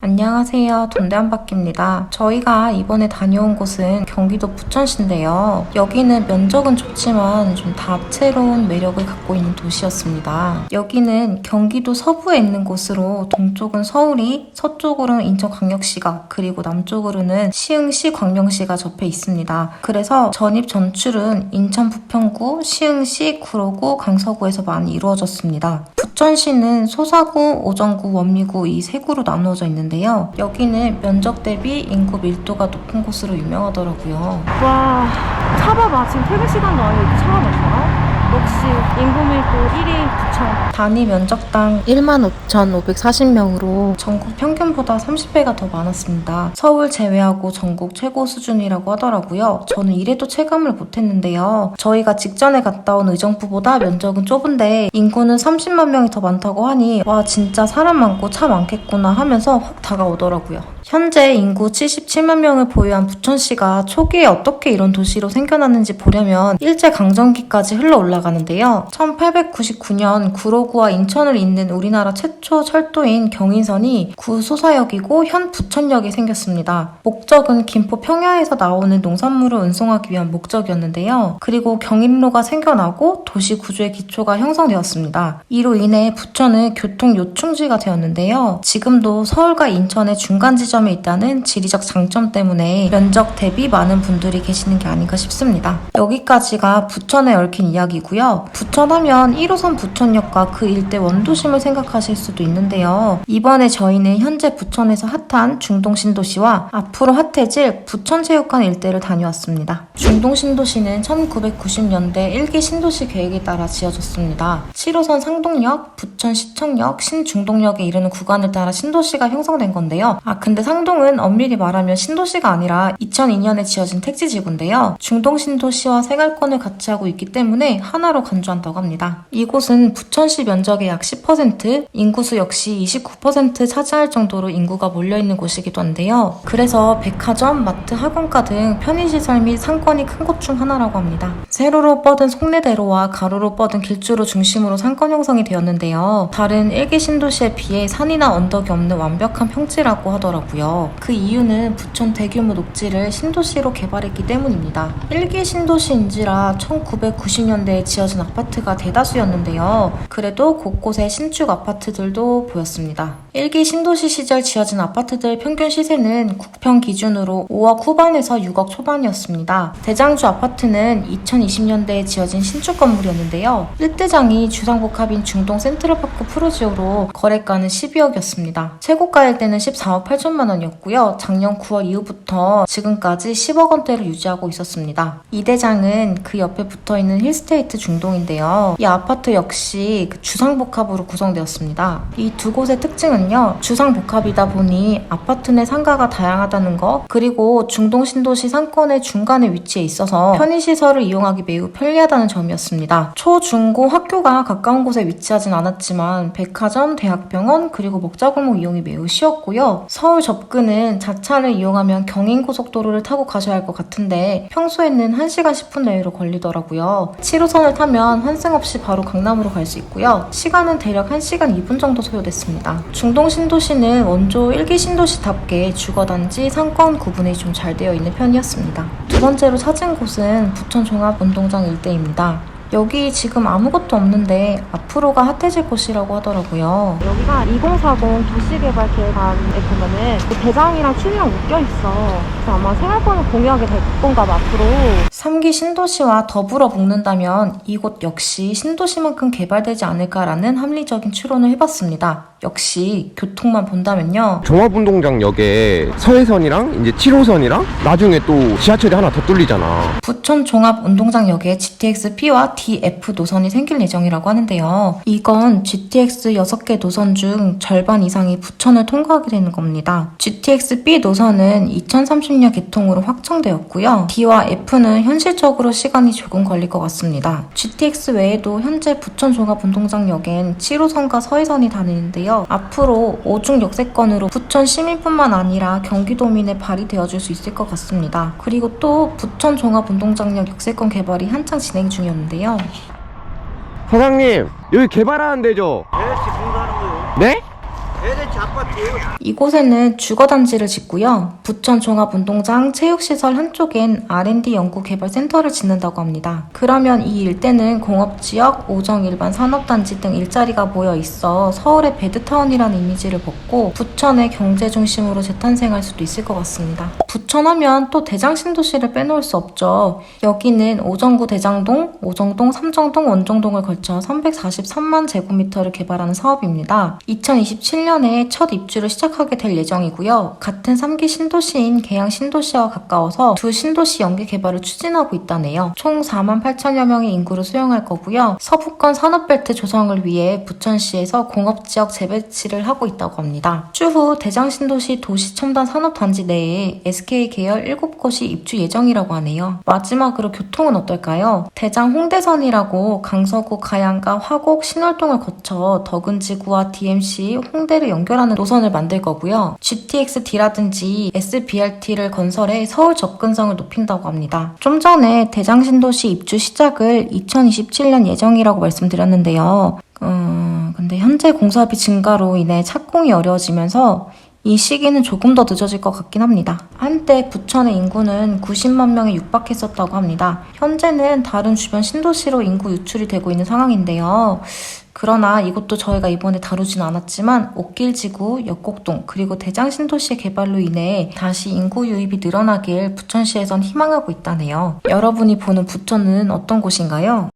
안녕하세요. 돈대한바퀴입니다. 저희가 이번에 다녀온 곳은 경기도 부천시인데요. 여기는 면적은 좋지만 좀 다채로운 매력을 갖고 있는 도시였습니다. 여기는 경기도 서부에 있는 곳으로 동쪽은 서울이, 서쪽으로는 인천광역시가, 그리고 남쪽으로는 시흥시, 광명시가 접해 있습니다. 그래서 전입 전출은 인천 부평구, 시흥시, 구로구, 강서구에서 많이 이루어졌습니다. 부천시는 소사구, 오정구, 원미구 이 세 구로 나누어져 있는데요. 여기는 면적 대비 인구 밀도가 높은 곳으로 유명하더라고요. 와, 차 봐봐. 지금 퇴근 시간도 아니고 이렇게 차가 많잖아? 역시 인구 밀도 1위 부천. 단위 면적당 15,540명으로 전국 평균보다 30배가 더 많았습니다. 서울 제외하고 전국 최고 수준이라고 하더라고요. 저는 이래도 체감을 못했는데요. 저희가 직전에 갔다 온 의정부보다 면적은 좁은데 인구는 30만 명이 더 많다고 하니 와 진짜 사람 많고 차 많겠구나 하면서 확 다가오더라고요. 현재 인구 77만 명을 보유한 부천시가 초기에 어떻게 이런 도시로 생겨났는지 보려면 일제강점기까지 흘러 올라가는데요. 1899년 구로구와 인천을 잇는 우리나라 최초 철도인 경인선이 구 소사역이고 현 부천역이 생겼습니다. 목적은 김포 평야에서 나오는 농산물을 운송하기 위한 목적이었는데요. 그리고 경인로가 생겨나고 도시 구조의 기초가 형성되었습니다. 이로 인해 부천은 교통 요충지가 되었는데요. 지금도 서울과 인천의 중간 지점에 있다는 지리적 장점 때문에 면적 대비 많은 분들이 계시는 게 아닌가 싶습니다. 여기까지가 부천에 얽힌 이야기고요. 부천하면 1호선 부천역과 그 일대 원도심을 생각하실 수도 있는데요. 이번에 저희는 현재 부천에서 핫한 중동신도시와 앞으로 핫해질 부천체육관 일대를 다녀왔습니다. 중동신도시는 1990년대 1기 신도시 계획에 따라 지어졌습니다. 7호선 상동역, 부천시청역, 신중동역에 이르는 구간을 따라 신도시가 형성된 건데요. 근데 상동은 엄밀히 말하면 신도시가 아니라 2002년에 지어진 택지지구인데요. 중동신도시와 생활권을 같이 하고 있기 때문에 하나로 간주한다고 합니다. 이곳은 부천시 면적의 약 10%, 인구수 역시 29% 차지할 정도로 인구가 몰려있는 곳이기도 한데요. 그래서 백화점, 마트, 학원가 등 편의시설 및 상권이 큰 곳 중 하나라고 합니다. 세로로 뻗은 송내대로와 가로로 뻗은 길주로 중심으로 상권 형성이 되었는데요. 다른 1기 신도시에 비해 산이나 언덕이 없는 완벽한 평지라고 하더라고요. 그 이유는 부천 대규모 녹지를 신도시로 개발했기 때문입니다. 1기 신도시인지라 1990년대에 지어진 아파트가 대다수였는데요. 그래도 곳곳에 신축 아파트들도 보였습니다. 1기 신도시 시절 지어진 아파트들 평균 시세는 국평 기준으로 5억 후반에서 6억 초반이었습니다. 대장주 아파트는 2020년대에 지어진 신축 건물이었는데요. 1대장이 주상복합인 중동 센트럴파크 프로지오로 거래가는 12억이었습니다. 최고가일 때는 14억 8천만 원이었고요. 작년 9월 이후부터 지금까지 10억 원대를 유지하고 있었습니다. 이 대장은 그 옆에 붙어있는 힐스테이트 중동인데요. 이 아파트 역시 주상복합으로 구성되었습니다. 이 두 곳의 특징은요. 주상복합이다 보니 아파트 내 상가가 다양하다는 거, 그리고 중동 신도시 상권의 중간에 위치해 있어서 편의시설을 이용하기 매우 편리하다는 점이었습니다. 초, 중, 고 학교가 가까운 곳에 위치하진 않았지만 백화점, 대학병원, 그리고 먹자골목 이용이 매우 쉬웠고요. 서울 접근은 자차를 이용하면 경인고속도로를 타고 가셔야 할 것 같은데 평소에는 1시간 10분 내외로 걸리더라고요. 7호선을 타면 환승 없이 바로 강남으로 갈 수 있고요. 시간은 대략 1시간 2분 정도 소요됐습니다. 중동 신도시는 원조 1기 신도시답게 주거단지, 상권 구분이 좀 잘 되어 있는 편이었습니다. 두 번째로 찾은 곳은 부천 종합운동장 일대입니다. 여기 지금 아무것도 없는데 앞으로가 핫해질 곳이라고 하더라고요. 여기가 2040 도시개발계획안에 보면은 대장이랑 취미랑 묶여있어. 그래서 아마 생활권을 공유하게 될 건가 봐, 앞으로. 3기 신도시와 더불어 묶는다면 이곳 역시 신도시만큼 개발되지 않을까라는 합리적인 추론을 해봤습니다. 역시 교통만 본다면요. 종합운동장역에 서해선이랑 이제 7호선이랑 나중에 또 지하철이 하나 더 뚫리잖아. 부천 종합운동장역에 GTX-P와 DF 노선이 생길 예정이라고 하는데요. 이건 GTX 6개 노선 중 절반 이상이 부천을 통과하게 되는 겁니다. GTX-B 노선은 2030년 개통으로 확정되었고요. D와 F는 현실적으로 시간이 조금 걸릴 것 같습니다. GTX 외에도 현재 부천 종합운동장역엔 7호선과 서해선이 다니는데요. 앞으로 5중 역세권으로 부천 시민뿐만 아니라 경기도민에 발휘되어줄 수 있을 것 같습니다. 그리고 또 부천 종합운동장역 역세권 개발이 한창 진행 중이었는데요. 사장님, 여기 개발하는 데죠? 대대치 공사하는 거요. 네? 대대치 이곳에는 주거단지를 짓고요. 부천 종합운동장 체육시설 한쪽엔 R&D 연구개발센터를 짓는다고 합니다. 그러면 이 일대는 공업지역, 오정일반 산업단지 등 일자리가 모여 있어 서울의 배드타운이라는 이미지를 벗고 부천의 경제중심으로 재탄생할 수도 있을 것 같습니다. 부천하면 또 대장신도시를 빼놓을 수 없죠. 여기는 오정구 대장동, 오정동, 삼정동, 원정동을 걸쳐 343만 제곱미터를 개발하는 사업입니다. 2027년에 첫 입주를 시작하게 될 예정이고요. 같은 3기 신도시인 계양 신도시와 가까워서 두 신도시 연계 개발을 추진하고 있다네요. 총 4만 8천여 명의 인구를 수용할 거고요. 서부권 산업벨트 조성을 위해 부천시에서 공업지역 재배치를 하고 있다고 합니다. 추후 대장신도시 도시첨단 산업단지 내에 SK 계열 7곳이 입주 예정이라고 하네요. 마지막으로 교통은 어떨까요? 대장 홍대선이라고 강서구 가양과 화곡 신월동을 거쳐 덕은지구와 DMC 홍대를 연결하는 노선을 만들 거고요. GTX-D라든지 SBRT를 건설해 서울 접근성을 높인다고 합니다. 좀 전에 대장신도시 입주 시작을 2027년 예정이라고 말씀드렸는데요. 근데 현재 공사비 증가로 인해 착공이 어려워지면서 이 시기는 조금 더 늦어질 것 같긴 합니다. 한때 부천의 인구는 90만 명에 육박했었다고 합니다. 현재는 다른 주변 신도시로 인구 유출이 되고 있는 상황인데요. 그러나 이것도 저희가 이번에 다루진 않았지만 옥길지구, 역곡동, 그리고 대장신도시의 개발로 인해 다시 인구 유입이 늘어나길 부천시에선 희망하고 있다네요. 여러분이 보는 부천은 어떤 곳인가요?